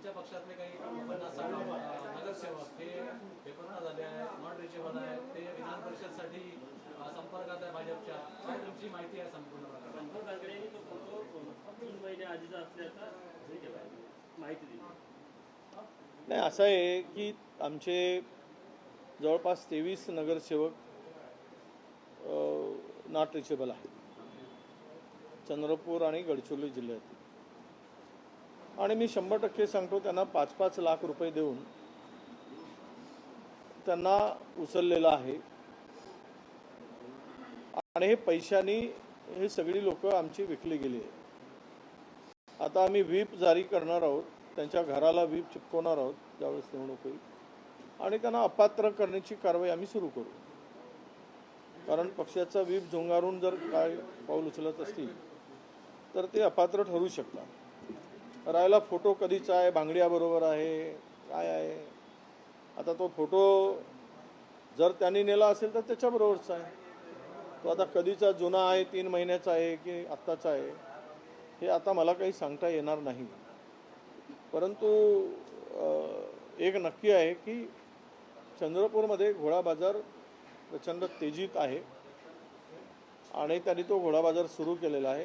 त्यांच्या पक्षातले काही 50-60 नगरसेवक हे पेपरला झाले आहेत, नॉट रिचेबल आहेत, ते विधान परिषदसाठी संपर्कात आहे भाजपच्या. काय तुमची माहिती आहे संपूर्ण संपर्काकडे तो फोटो 3 महिने आधीचा असल्याचा माहिती दिली. नाही, असं आहे की आमचे जवळपास 23 नगरसेवक नॉट रिचेबल आहे चंद्रपूर आणि गडचिरोली जिल्ह्यात. आणि मी 100% सांगतो, त्यांना 5-5 लाख रुपये देऊन त्यांना उचललेलं आहे. आणि हे पैशानी हे सगळी लोक आमची विकली गेली आहे. आता आम्ही व्हीप जारी करणार आहोत, त्यांच्या घराला व्हीप चिपकवणार आहोत ज्यावेळेस निवडणूक होईल, आणि त्यांना अपात्र करण्याची कारवाई आम्ही सुरू करू. कारण पक्षाचा व्हीप झुंगारून जर काय पाऊल उचलत असतील तर ते अपात्र ठरू शकतात. राहायला फोटो कधीचा आहे, भांगडियाबरोबर आहे, काय आहे. आता तो फोटो जर त्यांनी नेला असेल तर त्याच्याबरोबरचा आहे. तो आता कधीचा जुना आहे, 3 महिन्याचा आहे की आत्ताचा आहे, हे आता मला काही सांगता येणार नाही. परंतु एक नक्की आहे की चंद्रपूरमध्ये घोडा बाजार प्रचंड तेजीत आहे आणि त्यांनी तो घोडा बाजार सुरू केलेला आहे.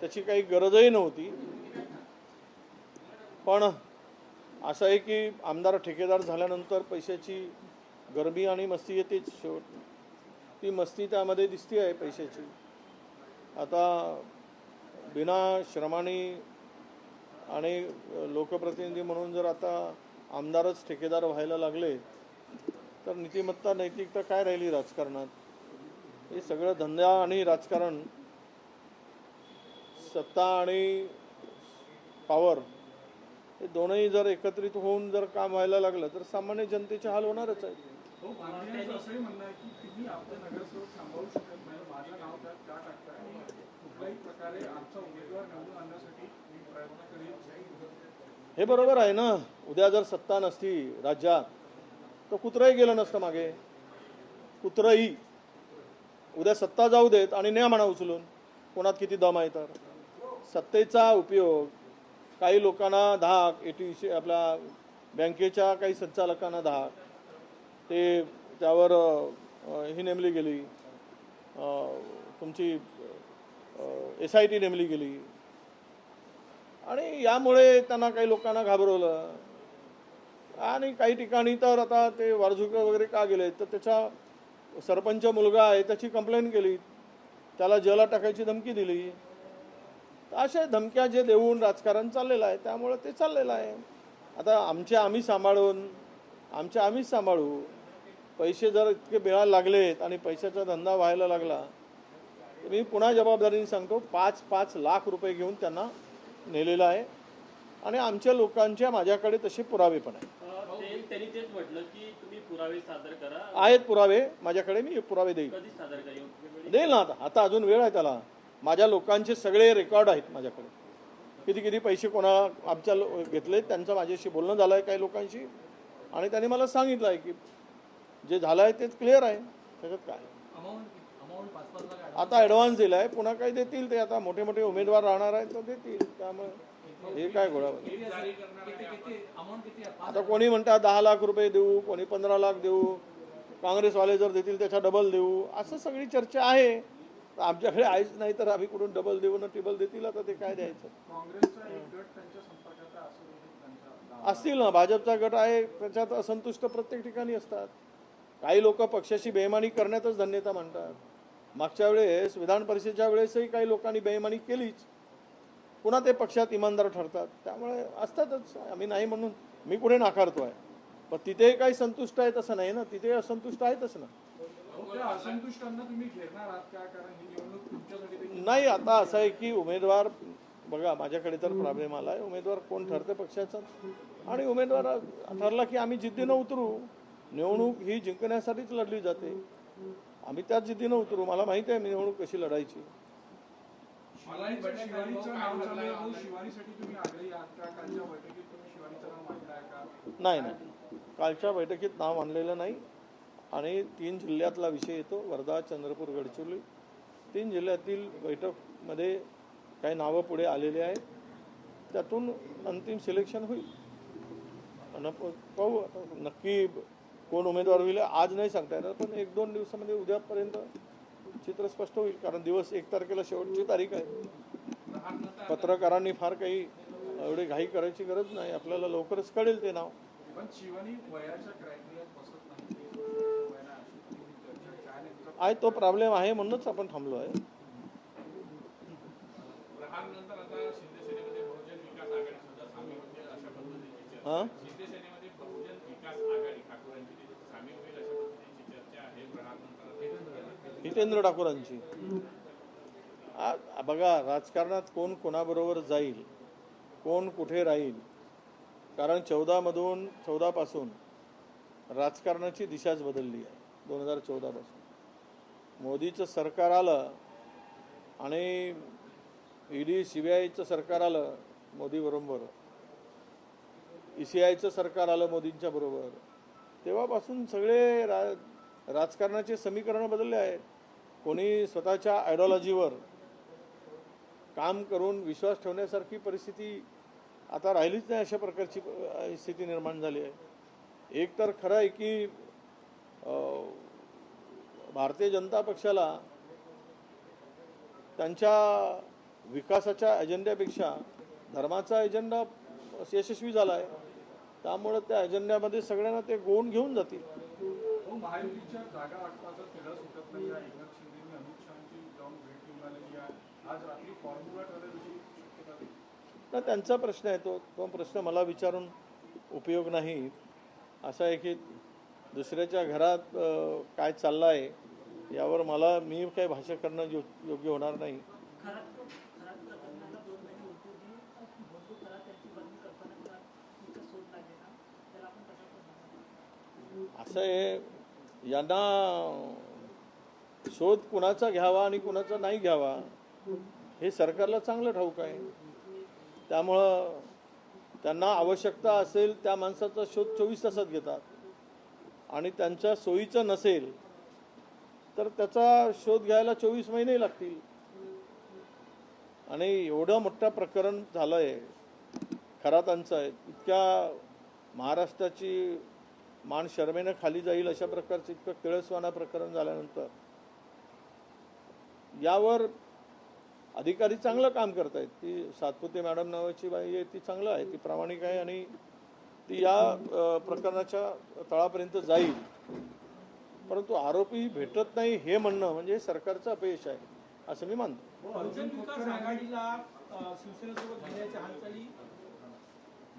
त्याची काही गरजही नव्हती. पण असं आहे की आमदार ठेकेदार झाल्यानंतर पैशाची गरमी आणि मस्ती येतेच. शेवट ती मस्ती त्यामध्ये दिसती आहे पैशाची. आता बिना श्रमाने आणि लोकप्रतिनिधी म्हणून जर आता आमदारच ठेकेदार व्हायला लागले तर नीतिमत्ता नैतिकता काय राहिली राजकारणात. हे सगळं धंदा आणि राजकारण, सत्ता आणि पॉवर, हे दोनही जर एकत्रित होऊन जर काम व्हायला लागलं तर सामान्य जनतेचे हाल होणारच आहेत. असंही म्हणणं आहे की तुम्ही आपले नगरसेवक सांभाळू शकत नाही, माझं नाव त्यात का टाकताय, कुठल्याही प्रकारे आमचा उमेदवार निवडून आणण्यासाठी मी प्रयत्न करेन. हे बरोबर आहे ना. उद्या जर सत्ता नसती राज्यात तर कुत्रंही गेलं नसतं मागे. कुत्रंही उद्या सत्ता जाऊ देत आणि न्या म्हणा उचलून, कोणात किती दम आहे. तर सत्तेचा उपयोग काही लोकांना धाक, आपल्या बँकेच्या काही संचालकांना धाक, ते त्यावर ही नेमली गेली, तुमची SIT नेमली गेली, आणि यामुळे त्यांना काही लोकांना घाबरवलं. आणि काही ठिकाणी तर आता ते वारझुके वगैरे का गेले तर त्याचा सरपंच मुलगा आहे त्याची कंप्लेंट केली, त्याला जेला टाकायची धमकी दिली. अशा धमक्या जे देऊन राजकारण चाललेलं आहे, त्यामुळे ते चाललेलं आहे. आता आम्ही सांभाळू. पैसे जर इतके मिळायला लागलेत आणि पैशाचा धंदा व्हायला लागला तर मी पुन्हा जबाबदारीने सांगतो, 5-5 लाख रुपये घेऊन त्यांना नेलेलं आहे. आणि आमच्या लोकांच्या माझ्याकडे तसे पुरावे पण आहेत. त्यांनी तेच म्हटलं की तुम्ही पुरावे सादर करा. आहेत पुरावे माझ्याकडे, मी पुरावे देईल. कधी सादर देईल ना. आता अजून वेळ आहे त्याला. माझ्या लोकांचे सगळे रेकॉर्ड आहेत माझ्याकडे. किती पैसे कोणा आमच्या घेतले त्यांचं माझ्याशी बोलणं झालं आहे काही लोकांशी, आणि त्यांनी मला सांगितलं आहे की जे झालं आहे तेच क्लिअर आहे. त्याच्यात काय आता ॲडव्हान्स दिला आहे, पुन्हा काही देतील ते. आता मोठे मोठे उमेदवार राहणार आहेत तर देतील. त्यामुळे हे काय घोडा. आता कोणी म्हणतात 10 लाख रुपये देऊ, कोणी 15 लाख देऊ, काँग्रेसवाले जर देतील त्याच्या डबल देऊ, असं सगळी चर्चा आहे. आमच्याकडे आहेच नाही तर आम्ही कुठून डबल देऊ ना ट्रिबल देतील. आता ते काय द्यायचं. असतील ना, भाजपचा गट आहे त्याच्यात असंतुष्ट प्रत्येक ठिकाणी असतात. काही लोक पक्षाशी बेईमानी करण्यातच धन्यता मानतात. मागच्या वेळेस विधान परिषदेच्या वेळेसही काही लोकांनी बेईमानी केलीच, पुन्हा ते पक्षात इमानदार ठरतात. त्यामुळे असतातच. आम्ही नाही म्हणून मी कुठे नाकारतो आहे, पण तिथे काही संतुष्ट आहे तसं नाही ना, तिथे असंतुष्ट आहेतच ना. असंतुष्टांना तुम्ही घेणार आहात का? कारण ही निवडणूक तुमच्यासाठी नाही. आता असं आहे की उमेदवार बघा, माझ्याकडे तर प्रॉब्लेम आला आहे. उमेदवार कोण ठरते पक्षाचा, आणि उमेदवार ठरला की आम्ही जिद्दीनं उतरू. निवडणूक ही जिंकण्यासाठीच लढली जाते. आम्ही त्याच जिद्दीनं उतरू. मला माहिती आहे निवडणूक कशी लढायची. नाही, कालच्या बैठकीत नाव आणलेलं नाही. आणि 3 जिल्ह्यातला विषय येतो, वर्धा, चंद्रपूर, गडचिरोली. 3 जिल्ह्यातील बैठकमध्ये काही नावं पुढे आलेले आहेत. त्यातून अंतिम सिलेक्शन होईल. आणि पाहू आता नक्की कोण उमेदवार होईल आज नाही सांगता येणार, पण 1-2 दिवसामध्ये उद्यापर्यंत चित्र स्पष्ट होईल. कारण दिवस 1 तारखेला शेवटची तारीख आहे. पत्रकारांनी फार काही एवढी घाई करायची गरज नाही, आपल्याला लवकरच कळेल ते नाव. पण शिवनी वयाच्या क्रायटेरियात बसत नाही ते वय नाही अशी चर्चा काय नेमकं आहे तो प्रॉब्लेम आहे म्हणूनच आपण थांबलो आहे. प्रहारनंतर आता शिंदे सेनेमध्ये बहुजन विकास आघाडी सुद्धा सामील होते अशा पद्धतीची चर्चा. हां शिंदे सेनेमध्ये बहुजन विकास आघाडी ठाकूरांची सामील होईल अशा पद्धतीची चर्चा आहे प्रहारनंतर. हितेंद्र ठाकूरांची बघा राजकारणात कोण कोणाबरोबर जाईल, कोण कुठे राहील, कारण 14 पासून राजकारणाची दिशाच बदलली आहे. 2014 पासून मोदीचं सरकार आलं आणि ईडी CBIचं सरकार आलं मोदीबरोबर, ECIचं सरकार आलं मोदींच्या बरोबर, तेव्हापासून सगळे राजकारणाचे समीकरण बदलले आहेत. कोणी स्वतःच्या आयडिओलॉजीवर काम करून विश्वास ठेवण्यासारखी परिस्थिती आता राहिलीच नाही. अशा प्रकारची स्थिती निर्माण झाली आहे. एक तर खरं आहे की भारतीय जनता पक्षाला त्यांच्या विकासाच्या अजेंड्यापेक्षा धर्माचा अजेंडा यशस्वी झाला आहे. त्यामुळे त्या अजेंड्यामध्ये सगळ्यांना ते गोवून घेऊन जातील. महायुतीच्या जागा वाटपाचा तिढा सुटत नाही आहे. एकनाथ शिंदेनी अमित शहाची जाऊन भेट घेऊन आलेली आहे. आज रात्री फॉर्म्युला ठरवण्याची शक्यता नाही. ना त्यांचा प्रश्न आहे तो प्रश्न मला विचारून उपयोग नाही. असा आहे की दुसऱ्याच्या घरात काय चाललं आहे यावर मी काही भाष्य करणं योग्य होणार नाही. असं आहे, यांना शोध कुणाचा घ्यावा आणि कुणाचा नाही घ्यावा हे सरकारला चांगलं ठाऊक आहे. त्यामुळं त्यांना आवश्यकता असेल त्या माणसाचा शोध 24 तासात घेतात आणि त्यांच्या सोयीचं नसेल तर त्याचा शोध घ्यायला 24 महिने लागतील. आणि एवढं मोठं प्रकरण झालं आहे खरातांचं आहे, इतक्या महाराष्ट्राची मान शर्मेनं खाली जाईल अशा प्रकारचं इतकं किळसवाना प्रकरण झाल्यानंतर यावर अधिकारी चांगलं काम करतायत. ती सातपुते मॅडम नावाची बाई आहे, ती चांगलं आहे, ती प्रामाणिक आहे आणि ती या प्रकरणाच्या तळापर्यंत जाईल. परंतु आरोपी भेटत नाही हे म्हणणं म्हणजे सरकारचं अपयश आहे असं मी मानतो. बहुजन विकास आघाडीला शिवसेनेसोबत घेण्याच्या हालचाली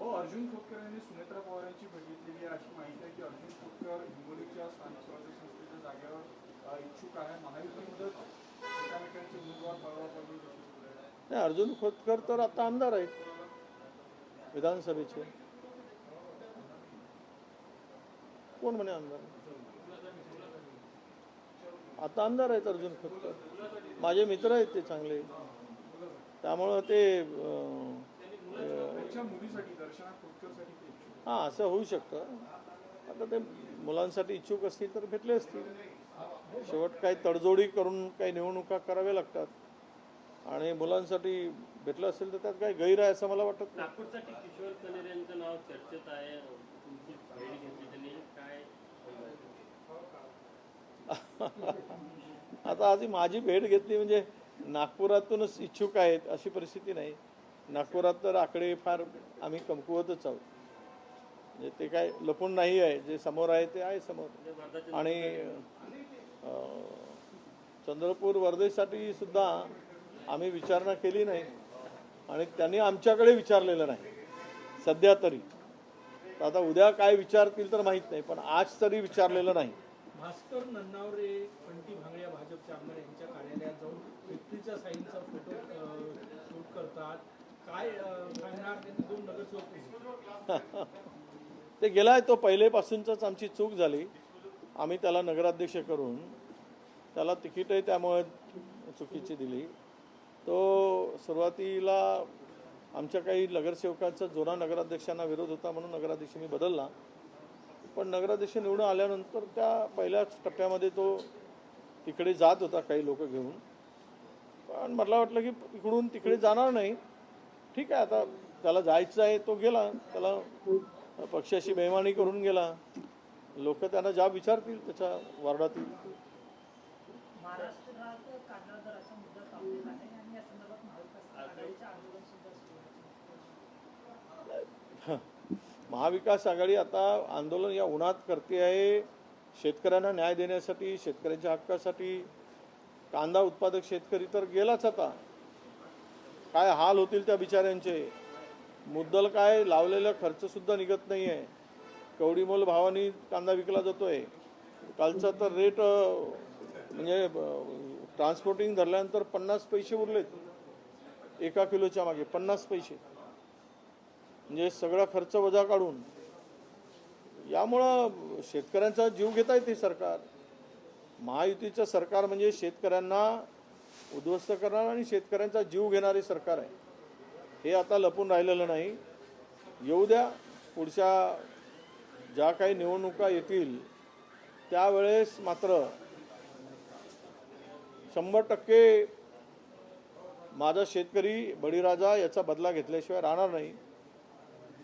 अर्जुन खोतकर यांनी सुनेत्रा पवार यांची भेट घेतलेली आहे. अशी माहिती आहे की अर्जुन खोतकर हिंगोलीच्या स्थानिक स्वराज्य संस्थेच्या जागेवर इच्छुक आहे. महायुतीमध्ये एकामेकांचे उमेदवार पळवापळवी नाही, अर्जुन खोतकर तर आता आमदार आहेत विधानसभेचे. कोण म्हणे आमदार? आता आमदार आहेत अर्जुन खोतकर. माझे मित्र आहेत ते चांगले. त्यामुळं ते मुलीसाठी दर्शना खोतकरसाठी हां असं होऊ शकतं. आता ते मुलांसाठी इच्छुक असतील तर भेटले असतील. शेवट काही तडजोडी करून काही निवडणुका कराव्या लागतात आणि मुलांसाठी भेटलं असेल तर त्यात काही गैर आहे असं मला वाटत नाही. नागपूरसाठी किशोर कनेर यांचं नाव चर्चेत आहे. तुमची भेट घेतली त्यांनी काय आता आधी माझी भेट घेतली म्हणजे नागपुरातूनच इच्छुक आहेत अशी परिस्थिती नाही. नागपुरात तर आकडे फार आम्ही कमकुवतच आहोत. म्हणजे ते काय लपून नाही आहे, जे समोर आहे ते आहे समोर. आणि चंद्रपूर वर्धेसाठी सुद्धा आम्ही विचारणा केली नाही आणि त्यांनी आमच्याकडे विचारलेलं नाही सध्या तरी. आता उद्या काय विचारतील तर माहीत नाही, पण आज तरी विचारलेलं नाही. भास्कर नन्नावरे, पंटी भांगडिया भाजपचे आमदार यांच्या कार्यालयात जाऊन व्यक्तीच्या साईनचा फोटो शूट करतात. काय सांगणार? त्यांनी 2 नगरसेवक ते गेलाय तो पहिलेपासूनच आमची चूक झाली. आम्ही त्याला नगराध्यक्ष करून त्याला तिकीटही त्यामुळे चुकीची दिली. तो सुरुवातीला आमच्या काही नगरसेवकांचा जुना नगराध्यक्षांना विरोध होता म्हणून नगराध्यक्ष मी बदलला. पण नगराध्यक्ष निवडून आल्यानंतर त्या पहिल्याच टप्प्यामध्ये तो तिकडे जात होता काही लोक घेऊन. पण मला वाटलं की इकडून तिकडे जाणार नाही. ठीक आहे, आता त्याला जायचं आहे तो गेला, त्याला पक्षाशी बेईमानी करून गेला. लोक त्यांना ज्या विचारतील त्याच्या वार्डातील. महाराष्ट्रात कांदा दराचा मुद्दा तापलेला आहे आणि या संदर्भात महाविकास आघाडीचे आंदोलन सुद्धा सुरू आहे. महाविकास आघाडी आता आंदोलन या उन्हात करते आहे शेतकऱ्यांना न्याय देण्यासाठी, शेतकऱ्यांच्या हक्कासाठी. कांदा उत्पादक शेतकरी तर गेलाच आता. काय हाल होतील त्या बिचाऱ्यांचे. मुद्दल काय लावलेला खर्च सुद्धा निघत नाही आहे. कवडीमोल भावाने कांदा विकला जातोय. कालचा तर रेट म्हणजे ट्रान्सपोर्टिंग धरल्यानंतर 50 पैसे उरलेत 1 किलोच्या मागे. 50 पैसे म्हणजे सगळा खर्च वजा काढून. यामुळं शेतकऱ्यांचा जीव घेता येते सरकार. महायुतीचं सरकार म्हणजे शेतकऱ्यांना उद्ध्वस्त करणार आणि शेतकऱ्यांचा जीव घेणारे सरकार आहे. हे आता लपून राहिलेलं नाही. येऊ द्या, पुढच्या ज्या काही निवडणुका येतील त्यावेळेस मात्र 100% माझा शेतकरी बळीराजा याचा बदला घेतल्याशिवाय राहणार नाही,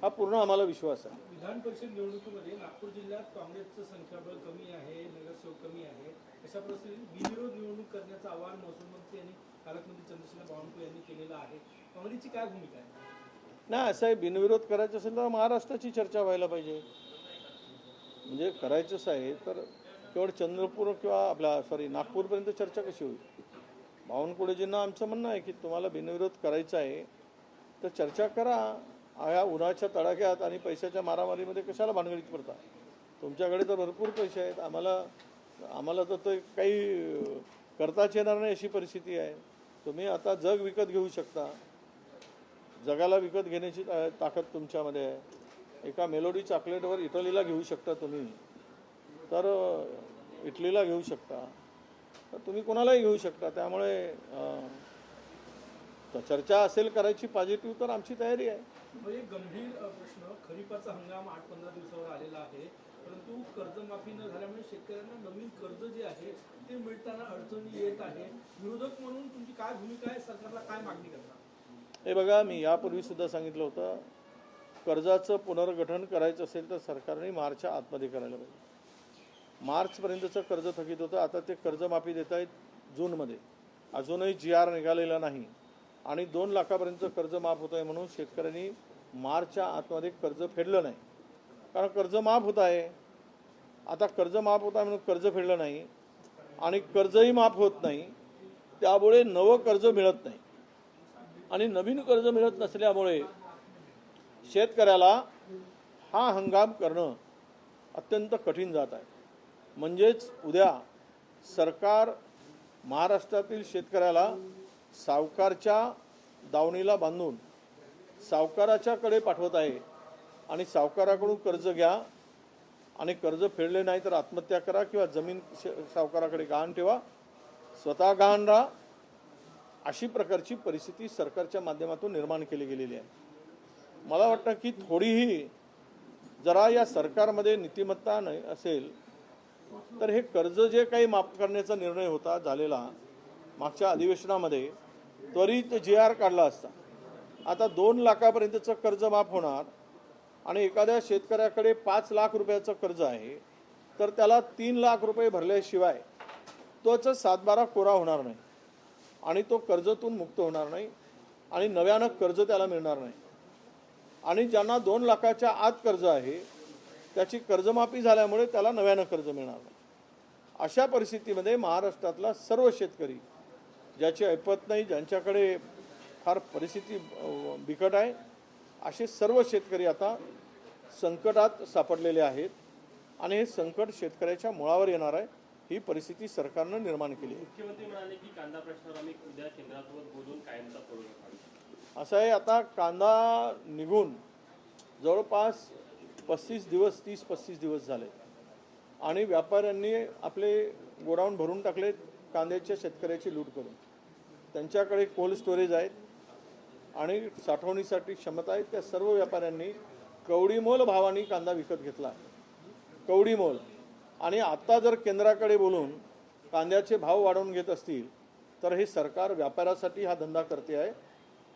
हा पूर्ण आम्हाला विश्वास आहे. विधान परिषद निवडणुकीमध्ये नागपूर जिल्ह्यात काँग्रेसचं संख्याबळ कमी आहे, नगरसेवक कमी आहे. अशा परिस्थितीत बिनविरोध निवडणूक करण्याचं आवाहन महसूल मंत्री यांनी पालकमंत्री चंद्रशेखर बावनकुळे यांनी केलेलं आहे. काँग्रेसची काय भूमिका आहे? नाही, असं आहे, बिनविरोध करायचं असेल तर महाराष्ट्राची चर्चा व्हायला पाहिजे. म्हणजे करायचंच आहे तर केवळ चंद्रपूर किंवा नागपूरपर्यंत चर्चा कशी होईल. बावनकुळेजींना आमचं म्हणणं आहे की तुम्हाला बिनविरोध करायचं आहे तर चर्चा करा. ह्या उन्हाच्या तडाख्यात आणि पैशाच्या मारामारीमध्ये कशाला भानगडीत पडता. तुमच्याकडे तर भरपूर पैसे आहेत. आम्हाला तर ते काही करताच येणार नाही अशी परिस्थिती आहे. तुम्ही आता जग विकत घेऊ शकता. जगाला विकत घेण्याची ताकद तुमच्यामध्ये आहे. एका मेलोडी चॉकलेटवर इटलीला घेऊ शकता तुम्ही, तर इटलीला घेऊ शकता, तर तुम्ही कोणालाही घेऊ शकता. त्यामुळे चर्चा असेल करायची पॉझिटिव्ह तर आमची तयारी आहे. म्हणजे गंभीर प्रश्न, खरीपाचा हंगाम 8-15 दिवसावर आलेला आहे, परंतु कर्जमाफी न झाल्यामुळे शेतकऱ्यांना नवीन कर्ज जे आहे ते मिळताना अडचणी येत आहे. विरोधक म्हणून तुमची काय भूमिका आहे? सरकारला काय मागणी करणार? हे बघा, मी यापूर्वी सुद्धा सांगितलं होतं, कर्जाचं पुनर्गठन करायचं असेल तर सरकारने मार्चच्या आतमध्ये करायला पाहिजे. मार्चपर्यंतचं कर्ज थकीत होतं, आता ते कर्जमाफी देत आहेत जूनमध्ये. अजूनही GR निघालेला नाही आणि 2 लाखापर्यंत कर्ज माफ होत आहे म्हणून शेतकऱ्यांनी मार्चच्या आतमध्ये कर्ज फेडलं नाही. कारण कर्ज माफ होत आहे. आता कर्ज माफ होत आहे म्हणून कर्ज फेडलं नाही आणि कर्जही माफ होत नाही, त्यामुळे नवं कर्ज मिळत नाही आणि नवीन कर्ज मिळत नसल्यामुळे शेतकऱ्याला हा हंगाम करणं अत्यंत कठीण जात आहे. म्हणजेच उद्या सरकार महाराष्ट्रातील शेतकऱ्याला सावकारच्या दावणीला बांधून सावकाराच्याकडे पाठवत आहे आणि सावकाराकडून कर्ज घ्या आणि कर्ज फेडले नाही तर आत्महत्या करा किंवा जमीन सावकाराकडे गहाण ठेवा, स्वतः गहाण राहा, अशी प्रकारची परिस्थिती सरकारच्या माध्यमातून निर्माण केली गेलेली आहे. मला वाटतं की थोडीही जरा या सरकारमध्ये नीतिमत्ता नाही असेल तर हे कर्ज जे काही माफ करण्याचा निर्णय होता झालेला मागच्या अधिवेशनामध्ये, त्वरित GR काढला असता. आता 2 लाखापर्यंतचं कर्ज माफ होणार आणि एखाद्या शेतकऱ्याकडे 5 लाख रुपयाचं कर्ज आहे तर त्याला 3 लाख रुपये भरल्याशिवाय तोच 7-12 कोरा होणार नाही आणि तो कर्जातून मुक्त होणार नाही आणि नव्यानं कर्ज त्याला मिळणार नाही. आणि ज्यांना 2 लाखाच्या आत कर्ज आहे त्याची कर्जमाफी झाल्यामुळे त्याला नव्यानं कर्ज मिळणार नाही. अशा परिस्थितीमध्ये महाराष्ट्रातला सर्व शेतकरी, ज्याची ऐपत नाही, ज्यांच्याकडे फार परिस्थिती बिकट आहे, असे सर्व शेतकरी आता संकटात सापडलेले आहेत आणि हे संकट शेतकऱ्याच्या मुळावर येणार आहे. ही परिस्थिती सरकारनं निर्माण केली आहे. मुख्यमंत्री म्हणाले की कांदा प्रश्नावर आम्ही उद्या केंद्रासोबत बोलून कायमचा तोडगा काढू. असं आहे, आता कांदा निघून जवळपास 30-35 दिवस झाले आणि व्यापाऱ्यांनी आपले गोडाऊन भरून टाकले कांद्याच्या शेतकऱ्याची लूट करून. त्यांच्याकडे कोल्ड स्टोरेज आहेत आणि साठवणीसाठी क्षमता आहे. त्या सर्व व्यापाऱ्यांनी कवडीमोल भावाने कांदा विकत घेतला, कवडीमोल. आणि आता जर केंद्राकडे बोलून कांद्याचे भाव वाढवून घेत असतील तर हे सरकार व्यापाऱ्यासाठी हा धंदा करते आहे.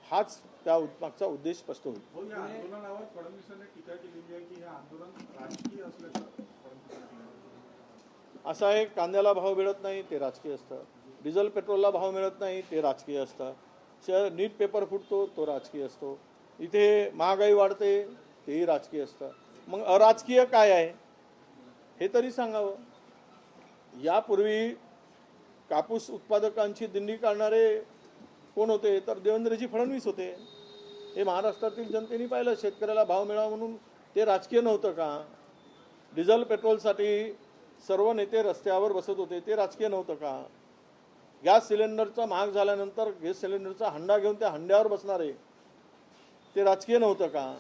हाच त्या मागचा उद्देश स्पष्ट होईल. हो, या आंदोलनावर फडणवीसांनी टीका केलेली आहे की हे आंदोलन राजकीय असल्याचं फडणवीसांनी म्हटलं. असं आहे, कांद्याला भाव मिळत नाही ते राजकीय असतं, डिझेल पेट्रोलला भाव मिळत नाही ते राजकीय असतं, नीट पेपर फुटतो तो राजकीय असतो, इथे महागाई वाढते तेही राजकीय असतं. मग अराजकीय काय आहे हे तरी सांगावं. यापूर्वी कापूस उत्पादकांची दिंडी काढणारे कोण होते तर देवेंद्रजी फडणवीस होते. हे महाराष्ट्रातील जनतेने पाहिलं. शेतकऱ्याला भाव मिळावा म्हणून ते राजकीय नव्हतं का? डिझेल पेट्रोलसाठी सर्व नेते रस्त्यावर बसत होते ते राजकीय नव्हतं का? गॅस सिलेंडरचा महाग झाल्यानंतर गॅस सिलेंडरचा हंडा घेऊन त्या हंड्यावर बसणारे ते राजकीय नव्हतं का?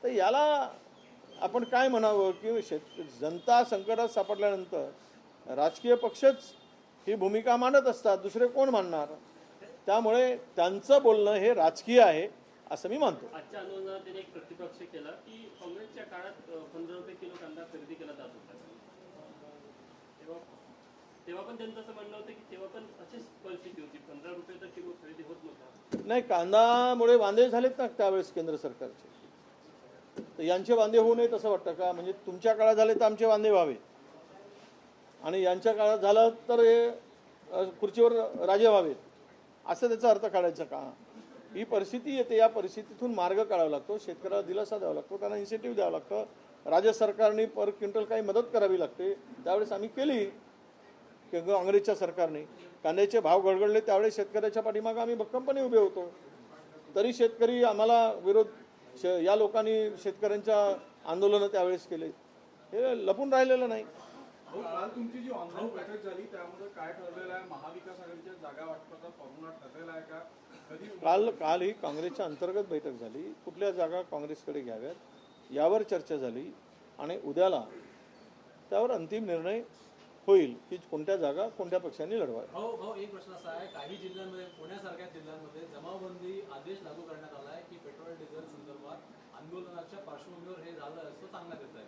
तर याला आपण काय म्हणावं की जनता संकटात सापडल्यानंतर राजकीय पक्षच ही भूमिका मांडत असतात, दुसरे कोण मांडणार? त्यामुळे त्यांचं बोलणं हे राजकीय आहे असं मी मानतो. आजच्या आंदोलनात त्यांनी एक प्रतिपक्ष केला की काँग्रेसच्या काळात 15 रुपये किलो कांदा खरेदी केला जात होता. तेव्हा पण त्यांचं असं म्हणणं होतं की तेव्हा पण अशीच परिस्थिती होती, 15 रुपये तर किलो खरेदी होत नव्हता. नाही, कांदामुळे वांदे झालेत ना त्यावेळेस केंद्र सरकारचे. तर यांचे वांदे होऊ नयेत असं वाटतं का? म्हणजे तुमच्या काळात झाले तर आमचे वांदे व्हावे आणि यांच्या काळात झालं तर हे खुर्चीवर राजे व्हावेत असं त्याचा अर्थ काढायचा का? ही परिस्थिती येते, या परिस्थितीतून मार्ग काढावा लागतो, शेतकऱ्याला दिलासा द्यावा लागतो, त्यांना इन्सेंटिव्ह द्यावं लागतं, राज्य सरकारने पर क्विंटल काही मदत करावी लागते. त्यावेळेस आम्ही केली काँग्रेसच्या सरकारने. कांद्याचे भाव गडगडले त्यावेळेस शेतकऱ्याच्या पाठीमागे आम्ही भक्कमपणे उभे होतो. तरी शेतकरी आम्हाला विरोध या लोकांनी शेतकऱ्यांच्या आंदोलनं त्यावेळेस केले. हे लपून राहिलेलं नाही. हो, काल तुमची जी ऑनलाईन बैठक झाली त्यामध्ये काय ठरलेलं आहे? महाविकास आघाडीच्या जागा वाटपाचा फॉर्म्युला ठरलेला आहे का? कधी काल ही काँग्रेसच्या अंतर्गत बैठक झाली. कुठल्या जागा काँग्रेसकडे घ्याव्यात यावर चर्चा झाली आणि उद्याला त्यावर अंतिम निर्णय होईल की कोणत्या जागा कोणत्या पक्षांनी लढवाव्या. हो, एक प्रश्न असा आहे, काही जिल्ह्यांमध्ये पुण्यासारख्या जिल्ह्यांमध्ये जमावबंदी आदेश लागू करण्यात आला आहे की पेट्रोल डिझेल संदर्भात आंदोलनाच्या पार्श्वभूमीवर हे झालं असं सांगण्यात येत आहे.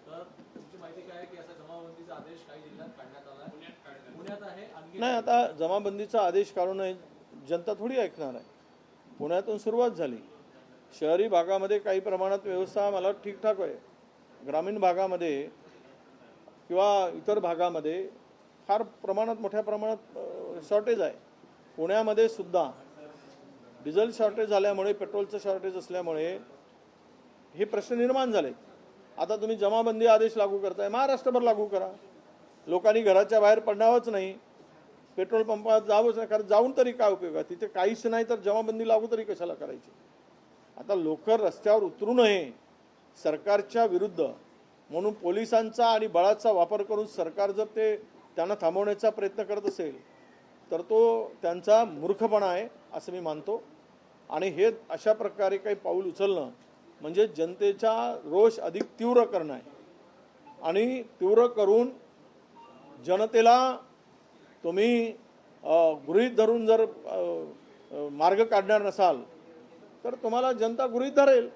तर तुमची माहिती काय आहे की असा जमावबंदीचा आदेश काही जिल्ह्यात काढण्यात आला आहे? पुण्यात आहे. आणखी नाही, आता जमाबंदीचा आदेश काढून जनता थोडी ऐकणार आहे. पुण्यातून सुरुवात झाली. शहरी भागामध्ये काही प्रमाणात व्यवस्था मला ठीकठाक आहे. ग्रामीण भागामध्ये किंवा इतर भागामध्ये फार प्रमाणात मोठ्या प्रमाणात शॉर्टेज आहे. पुण्यामध्ये सुद्धा डिझेल शॉर्टेज झाल्यामुळे, पेट्रोलचं शॉर्टेज असल्यामुळे हे प्रश्न निर्माण झाले. आता तुम्ही जमाबंदी आदेश लागू करताय, महाराष्ट्रभर लागू करा. लोकांनी घराच्या बाहेर पडणारच नाही, पेट्रोल पंपात जावंच नाही. कारण जाऊन तरी काय उपयोग आहे? तिथे काहीच नाही तर जमाबंदी लागू तरी कशाला करायची? आता लोक रस्त्यावर उतरू नये सरकारच्या विरुद्ध म्हणून पोलिसांचा आणि बळाचा वापर करून सरकार जर ते त्यांना थांबवण्याचा प्रयत्न करत असेल तर तो त्यांचा मूर्खपणा आहे असं मी मानतो. आणि हे अशा प्रकारे काही पाऊल उचलणं म्हणजे जनतेचा रोष अधिक तीव्र करणं आहे. आणि तीव्र करून जनतेला तुम्ही गृहीत धरून जर मार्ग काढणार नसाल तर तुम्हाला जनता गृहीत धरेल.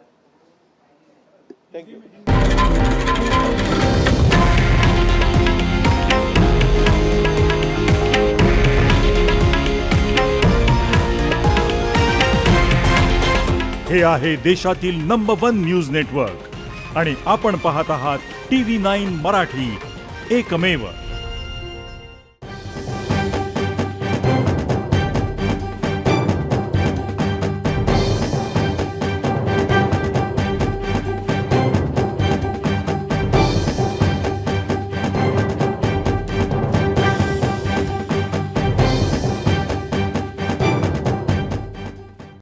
थँक्यू. हे आहे देशातील नंबर 1 न्यूज नेटवर्क आणि आपण पाहत आहात TV9 मराठी, एकमेव.